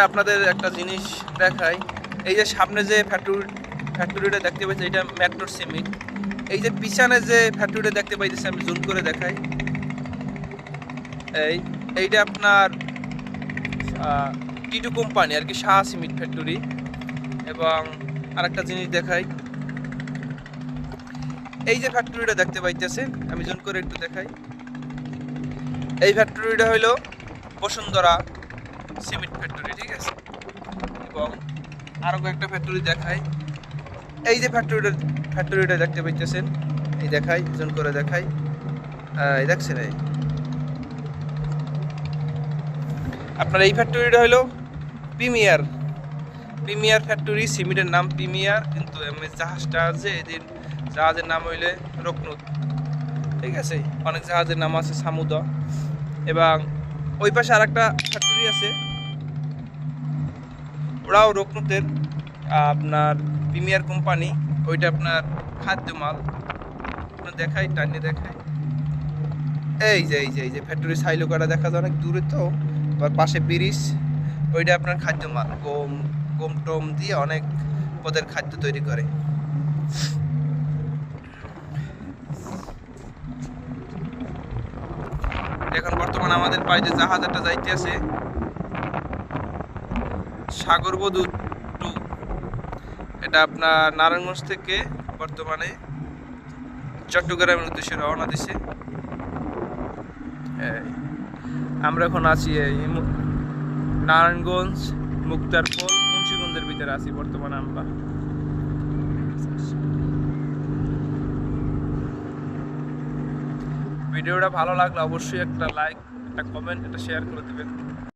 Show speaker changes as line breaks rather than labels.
আপনাদের একটা জিনিস দেখাই, এই যে সামনে যে ফ্যাক্টরিটা দেখতে পাচ্ছি এটা ম্যাগনোর সিমেন্ট। এই যে পিছনে যে ফ্যাক্টরিটা দেখতে পাইতেছি আমি জুম করে দেখাই, এইটা আপনার টিটু কোম্পানি আর কি, শাহ সিমেন্ট ফ্যাক্টরি। এবং আরেকটা জিনিস দেখাই, এই যে ফ্যাক্টরিটা দেখতে পাইতেছেন আমি জুম করে একটু দেখাই, এই ফ্যাক্টরিটা হইলো বসুন্ধরা সিমেন্ট ফ্যাক্টরি, ঠিক আছে। এবং আরো কয়েকটা ফ্যাক্টরি দেখাই, এই যে ফ্যাক্টরিটা দেখতে পাইতেছেন, এই দেখাই জুম করে দেখাই, এই দেখছেন এই আপনার এই ফ্যাক্টরিটা হলো প্রিমিয়ার ফ্যাক্টরি, সিমেন্টের নাম প্রিমিয়ার, কিন্তু জাহাজটা আছে এদিন জাহাজের নাম হইলে রকনুত, ঠিক আছে। অনেক জাহাজের নাম আছে সামুদা। এবং ওই পাশে আর একটা ফ্যাক্টরি আছে, ওরাও রকনুতের, আপনার প্রিমিয়ার কোম্পানি, ওইটা আপনার খাদ্য মাল। আপনার দেখাই টাইনে দেখাই, এই যে ফ্যাক্টরি সাইলোকাটা দেখা যায় অনেক দূরে, তো আবার পাশে ব্রিজ, ওইটা আপনার খাদ্য মাল, গম টম দিয়ে অনেক পদের খাদ্য তৈরি করে। এখন বর্তমানে আমাদের পায়ে যে জাহাজ একটা যাইতে আছে সাগরবধূ 2, এটা আপনার নারায়ণগঞ্জ থেকে বর্তমানে চট্টগ্রামের উদ্দেশ্যে রওনা দিছে। আমরা এখন আছি এই নারায়ণগঞ্জ মুক্তারপুর মুন্সিগঞ্জের ভিতরে আছি বর্তমানে আমরা। ভিডিওটা ভালো লাগলে অবশ্যই একটা লাইক, একটা কমেন্ট, একটা শেয়ার করে দেবেন।